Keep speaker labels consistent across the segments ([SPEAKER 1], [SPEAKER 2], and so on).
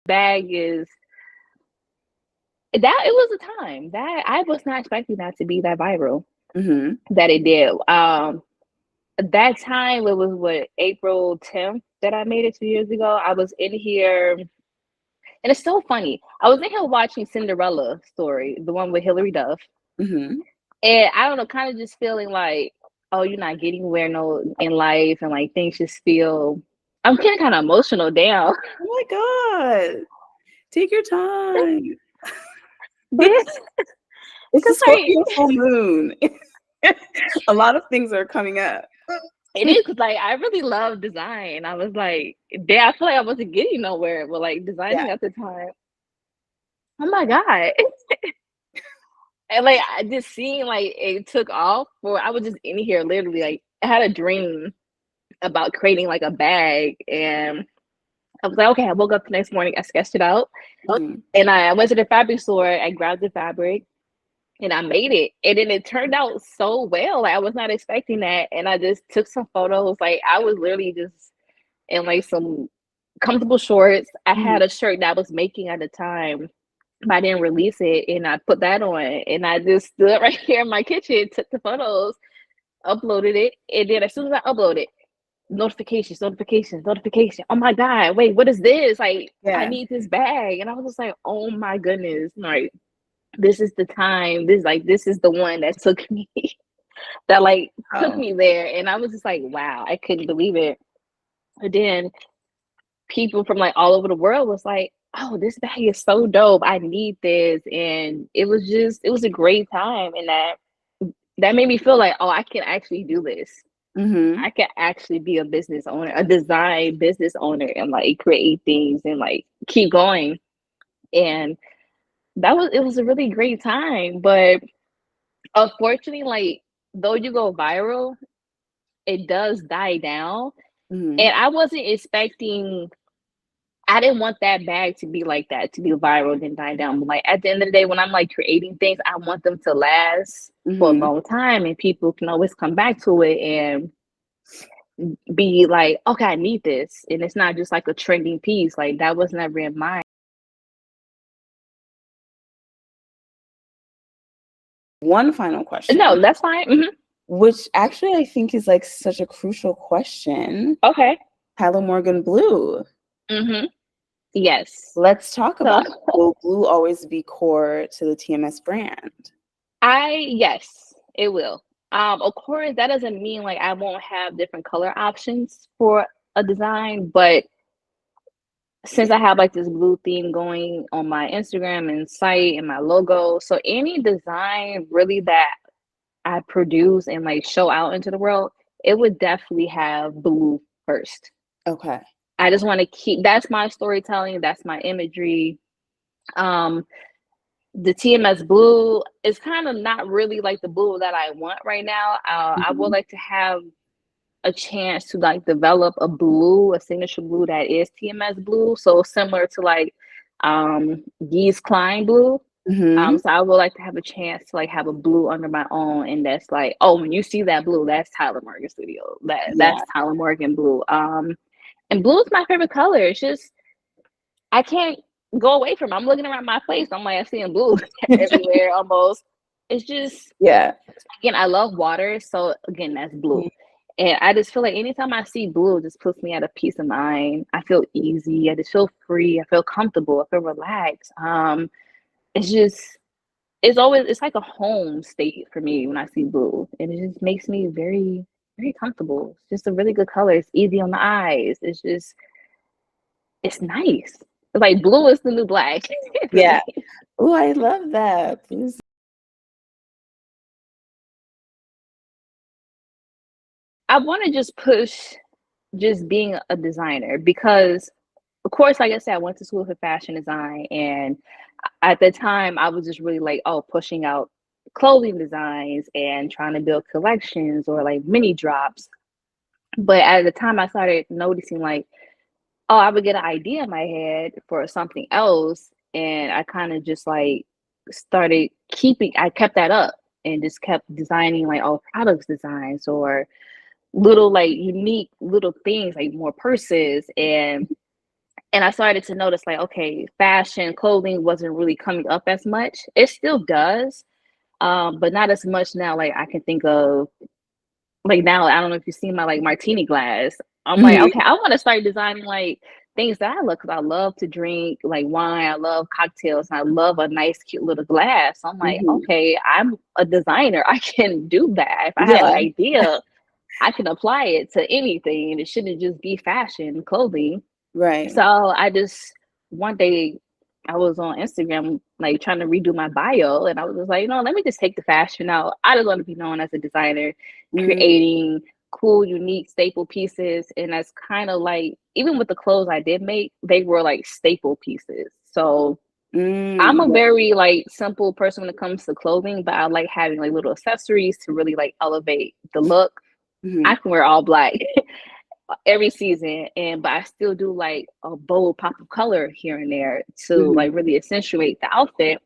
[SPEAKER 1] bag is that it was a time that I was not expecting that to be that viral
[SPEAKER 2] Mm-hmm.
[SPEAKER 1] that it did. That time it was what April 10th that I made it 2 years ago. I was in here, and it's so funny. I was in here watching Cinderella story, the one with Hilary Duff,
[SPEAKER 2] Mm-hmm.
[SPEAKER 1] and I don't know, kind of just feeling like, oh, you're not getting where no in life, and like things just feel. I'm getting kind of emotional. Damn.
[SPEAKER 2] Oh my God. Take your time.
[SPEAKER 1] This
[SPEAKER 2] It's a
[SPEAKER 1] because like
[SPEAKER 2] Scorpio full moon. A lot of things are coming up.
[SPEAKER 1] it is because like I really love design. I was like, damn, I feel like I wasn't getting nowhere with like
[SPEAKER 2] Yeah.
[SPEAKER 1] designing at the time. Oh my god. And like I just seen like it took off for I was just in here literally like I had a dream about creating like a bag, and I was like, okay, I woke up the next morning, I sketched it out,
[SPEAKER 2] Mhm.
[SPEAKER 1] and I went to the fabric store, I grabbed the fabric and I made it. And then it turned out so well. Like I was not expecting that. And I just took some photos. Like I was literally just in like some comfortable shorts. I
[SPEAKER 2] Mhm.
[SPEAKER 1] had a shirt that I was making at the time, but I didn't release it, and I put that on, and I just stood right here in my kitchen, took the photos, uploaded it, and then as soon as I uploaded, notifications, notifications, notification. Oh my god, wait, what is this? Like, I
[SPEAKER 2] Yeah.
[SPEAKER 1] need this bag, and I was just like, oh my goodness, like this is the time. This is the one that took me, that like took
[SPEAKER 2] Oh.
[SPEAKER 1] me there, and I was just like, wow, I couldn't believe it. But then people from like all over the world was like, "Oh, this bag is so dope. I need this." And it was a great time, and that made me feel like, "Oh, I can actually do this.
[SPEAKER 2] Mm-hmm.
[SPEAKER 1] I can actually be a business owner, a design business owner, and like create things and like keep going." And it was a really great time, but unfortunately, like though you go viral, it does die down.
[SPEAKER 2] Mm-hmm.
[SPEAKER 1] And I wasn't expecting I didn't want that bag to be like that, to be viral then die down. But like at the end of the day, when I'm like creating things, I want them to last for a
[SPEAKER 2] Mm-hmm.
[SPEAKER 1] long time, and people can always come back to it and be like, okay, I need this. And it's not just like a trending piece. Like that was never in mind.
[SPEAKER 2] One final question,
[SPEAKER 1] No, that's fine.
[SPEAKER 2] which actually I think is like such a crucial question.
[SPEAKER 1] Okay.
[SPEAKER 2] Tyler Morgan Blue.
[SPEAKER 1] hmm Yes.
[SPEAKER 2] Let's talk
[SPEAKER 1] So
[SPEAKER 2] about it. Will blue always be core to the TMS brand?
[SPEAKER 1] yes, it will. Of course, that doesn't mean like I won't have different color options for a design, but since I have like this blue theme going on my Instagram and site and my logo, so any design really that I produce and like show out into the world, it would definitely have blue first.
[SPEAKER 2] Okay.
[SPEAKER 1] I just want to keep that's my storytelling, that's my imagery. Um, the TMS blue is kind of not really like the blue that I want right now. I would
[SPEAKER 2] Mhm.
[SPEAKER 1] like to have a chance to like develop a blue, a signature blue that is TMS blue. So similar to like Yee's Klein blue.
[SPEAKER 2] Mhm.
[SPEAKER 1] So I would like to have a chance to like have a blue under my own, and that's like, oh, when you see that blue, that's Tyler Morgan Studio. That's
[SPEAKER 2] Yeah.
[SPEAKER 1] Tyler Morgan blue. And blue is my favorite color. It's just I can't go away from it. I'm looking around my place. I'm like, I'm seeing blue everywhere almost. It's just
[SPEAKER 2] Yeah.
[SPEAKER 1] again, I love water, so again, that's
[SPEAKER 2] Mhm.
[SPEAKER 1] blue. And I just feel like anytime I see blue, it just puts me at a peace of mind. I feel easy. I just feel free. I feel comfortable. I feel relaxed. It's just it's like a home state for me when I see blue, and it just makes me very very comfortable. It's just a really good color. It's easy on the eyes. It's nice. It's like blue is the new black for
[SPEAKER 2] Yeah.
[SPEAKER 1] me.
[SPEAKER 2] Oh, I love that. Blue's
[SPEAKER 1] I want to just push just being a designer because of course, like I said, I went to school for fashion design, and at the time, I was just really like, oh, pushing out clothing designs and trying to build collections or like mini drops. But at the time, I started noticing like, oh, I would get an idea in my head for something else, and I kind of just like started I kept that up and just kept designing like all products designs or little like unique little things like more purses, And I started to notice like, okay, fashion, clothing wasn't really coming up as much. It still does, but not as much now. Like I can think of, like now, I don't know if you've seen my like martini glass. I'm like,
[SPEAKER 2] Mhm.
[SPEAKER 1] okay, I want to start designing like things that I love because I love to drink like wine. I love cocktails. And I love a nice, cute little glass. So I'm like,
[SPEAKER 2] Mhm.
[SPEAKER 1] okay, I'm a designer. I can do that. If I have an
[SPEAKER 2] Yeah.
[SPEAKER 1] idea, I can apply it to anything, and it shouldn't just be fashion, clothing.
[SPEAKER 2] Right.
[SPEAKER 1] So I just one day I was on Instagram like trying to redo my bio, and I was just like, let me just take the fashion out. I just want to be known as a designer,
[SPEAKER 2] Mm,
[SPEAKER 1] creating cool, unique staple pieces. And that's kind of like even with the clothes I did make, they were like staple pieces. So I'm a
[SPEAKER 2] yeah.
[SPEAKER 1] very like simple person when it comes to clothing, but I like having like little accessories to really like elevate the look. I
[SPEAKER 2] Mhm.
[SPEAKER 1] can wear all black every season, and but I still do like a bold pop of color here and there to
[SPEAKER 2] Mhm.
[SPEAKER 1] like really accentuate the outfit.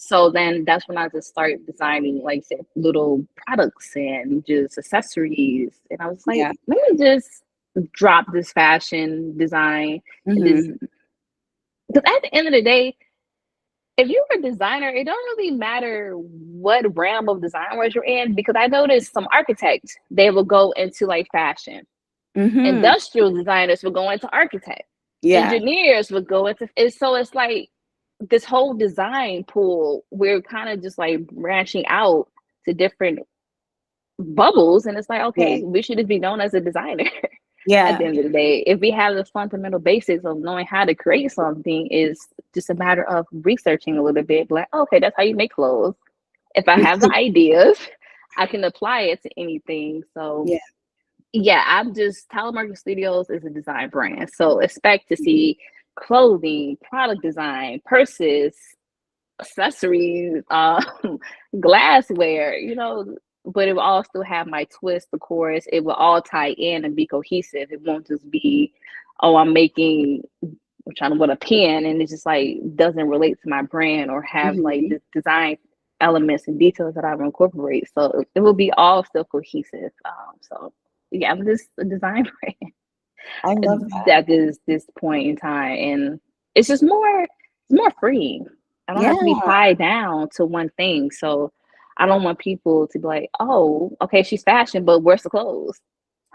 [SPEAKER 1] So then that's when I just started designing like say, little products and just accessories. And I was like,
[SPEAKER 2] Yeah.
[SPEAKER 1] let me just drop this fashion design. This
[SPEAKER 2] Mhm.
[SPEAKER 1] because at the end of the day, if you're a designer, it don't really matter what realm of design work you're in. Because I noticed some architects, they will go into like fashion.
[SPEAKER 2] Mhm.
[SPEAKER 1] Industrial designers will go into architect.
[SPEAKER 2] Yeah.
[SPEAKER 1] Engineers would go into so it's like this whole design pool, we're kind of just like branching out to different bubbles, and it's like,
[SPEAKER 2] Yeah.
[SPEAKER 1] okay, we should just be known as a designer. At the
[SPEAKER 2] Yeah.
[SPEAKER 1] end of the day, if we have the fundamental basics of knowing how to create something, is just a matter of researching a little bit, like, okay, that's how you make clothes. If I have the ideas, I can apply it to anything. So
[SPEAKER 2] Yeah.
[SPEAKER 1] yeah, I'm just Telemarket Studios is a design brand. So expect to
[SPEAKER 2] Mhm.
[SPEAKER 1] see clothing, product design, purses, accessories, glassware, but it will all still have my twist, of course. It will all tie in and be cohesive. It won't just be, oh, I'm trying to put a pen and it just like doesn't relate to my brand or have like
[SPEAKER 2] Mhm.
[SPEAKER 1] the design elements and details that I will incorporate. So it will be all still cohesive. So yeah, I'm just a design
[SPEAKER 2] I love
[SPEAKER 1] brand
[SPEAKER 2] that.
[SPEAKER 1] at this point in time, and it's more free. I don't
[SPEAKER 2] Yeah.
[SPEAKER 1] have to be tied down to one thing. So I don't want people to be like, oh, okay, she's fashion, but where's the clothes?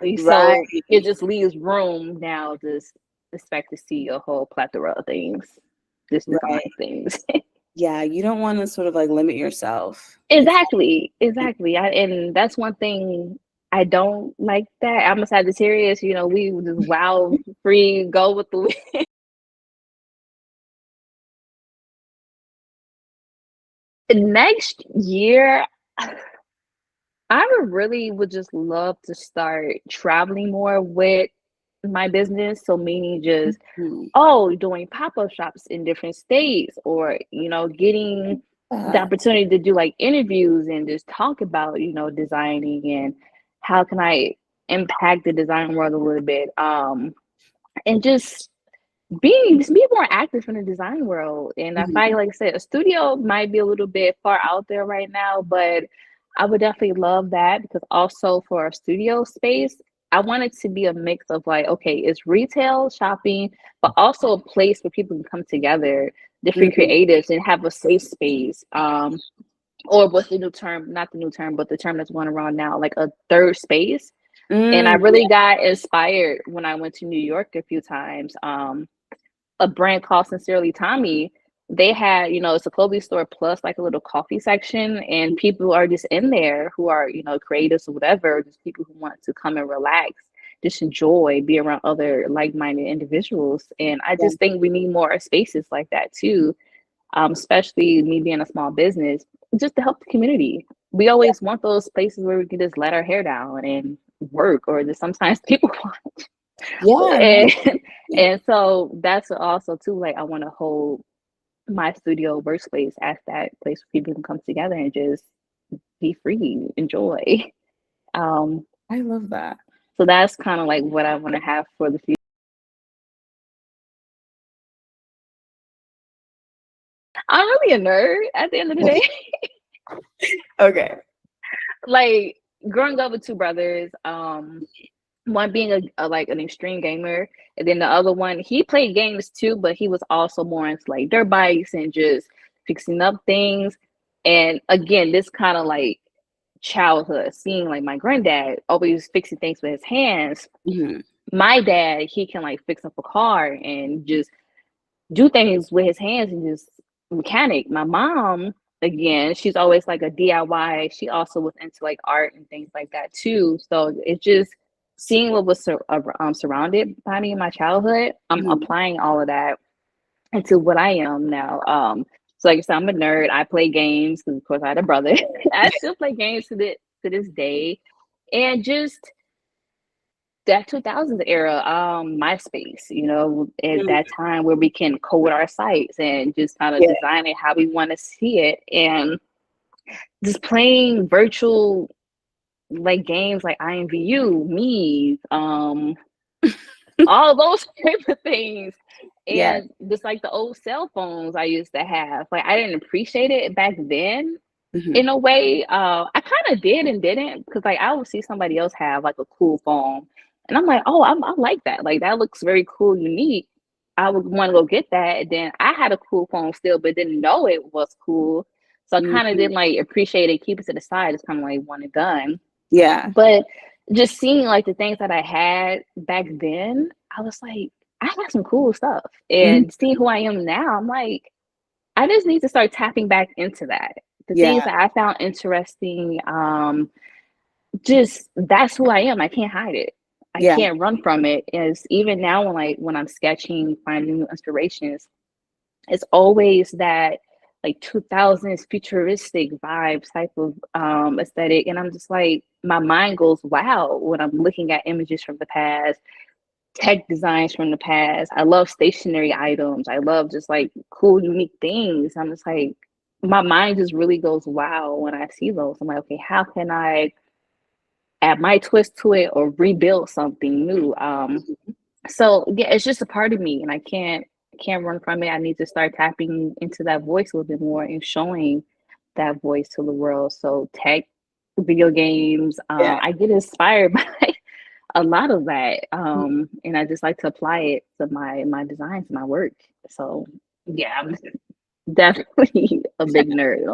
[SPEAKER 1] So
[SPEAKER 2] Right.
[SPEAKER 1] it just leaves room now to expect to see a whole plethora of things, just design
[SPEAKER 2] Right.
[SPEAKER 1] things.
[SPEAKER 2] Yeah, you don't wanna sort of, like, limit yourself. It's
[SPEAKER 1] Exactly, exactly. And that's one thing I don't like that. I'm a Sagittarius, we just wild, free, go with the wind. Next year, would just love to start traveling more with my business. So meaning just,
[SPEAKER 2] Mhm.
[SPEAKER 1] doing pop-up shops in different states, or, getting the
[SPEAKER 2] Uh,
[SPEAKER 1] opportunity to do like interviews and just talk about, designing and how can I impact the design world a little bit. And just be more active in the design world. And I
[SPEAKER 2] mhm.
[SPEAKER 1] find, like I said, a studio might be a little bit far out there right now, but I would definitely love that because also for a studio space, I want it to be a mix of like, okay, it's retail shopping, but also a place where people can come together, different
[SPEAKER 2] Mhm.
[SPEAKER 1] creatives, and have a safe space. Or what's the new term? Not the new term, but the term that's going around now, like a third space. And I
[SPEAKER 2] Yeah.
[SPEAKER 1] really got inspired when I went to New York a few times. A brand called Sincerely Tommy, they had, it's a clothing store plus like a little coffee section, and people are just in there who are, creatives or whatever, just people who want to come and relax, just enjoy, be around other like-minded individuals. And I
[SPEAKER 2] Yeah.
[SPEAKER 1] just think we need more spaces like that too, especially me being a small business, just to help the community. We
[SPEAKER 2] Yeah.
[SPEAKER 1] always want those places where we can just let our hair down and work, or just sometimes people want
[SPEAKER 2] Yeah, no.
[SPEAKER 1] and and so that's also too, like I want to hold my studio workspace as that place where people can come together and just be free, enjoy. Um,
[SPEAKER 2] I love that.
[SPEAKER 1] so that's kind of like what I want to have for the future. I'm really a nerd at the end of the day.
[SPEAKER 2] Okay.
[SPEAKER 1] Like growing up with two brothers, one being like an extreme gamer, and then the other one, he played games too, but he was also more into like dirt bikes and just fixing up things. And again, this kind of like childhood, seeing like my granddad always fixing things with his hands.
[SPEAKER 2] Hmm.
[SPEAKER 1] My dad, he can like fix up a car and just do things with his hands and just mechanic. My mom, again, she's always like a DIY. She also was into like art and things like that too. So it's just seeing what was surrounded by me in my childhood. I'm
[SPEAKER 2] Hmm.
[SPEAKER 1] applying all of that into what I am now. So like I said, I'm a nerd. I play games because of course I had a brother. I still play games to this day, and just that 2000s era, MySpace, you know, at
[SPEAKER 2] Mm.
[SPEAKER 1] that time where we can code our sites and just kind of
[SPEAKER 2] Yeah.
[SPEAKER 1] design it how we want to see it, and just playing virtual like games like IMVU, me, all those type of things.
[SPEAKER 2] Yeah.
[SPEAKER 1] And just like the old cell phones I used to have, like I didn't appreciate it back then
[SPEAKER 2] Hmm.
[SPEAKER 1] in a way. I kind of did and didn't, because like I would see somebody else have like a cool phone, and I'm like, oh, I like that. Like that looks very cool, unique. I would want to go get that. And then I had a cool phone still, but didn't know it was cool. So I kind of
[SPEAKER 2] Hmm.
[SPEAKER 1] didn't like appreciate it, keep it to the side. It's kind of like one and done.
[SPEAKER 2] Yeah.
[SPEAKER 1] But just seeing like the things that I had back then, I was like, I had some cool stuff.
[SPEAKER 2] Mhm.
[SPEAKER 1] And seeing who I am now, I'm like, I just need to start tapping back into that. The things
[SPEAKER 2] Yeah.
[SPEAKER 1] that I found interesting, just that's who I am. I can't hide it. I
[SPEAKER 2] Yeah.
[SPEAKER 1] can't run from it. Is even now when I'm sketching, finding new inspirations, it's always that like 2000s futuristic vibes type of aesthetic. And I'm just like, my mind goes wow when I'm looking at images from the past, tech designs from the past. I love stationary items. I love just like cool, unique things. I'm just like, my mind just really goes wow when I see those. I'm like, okay, how can I add my twist to it or rebuild something new? So yeah, it's just a part of me, and I can't run from it. I need to start tapping into that voice a little bit more and showing that voice to the world. So tech, video games,
[SPEAKER 2] Yeah.
[SPEAKER 1] I get inspired by a lot of that, and I just like to apply it to my designs, my work. So yeah, I'm definitely a big nerd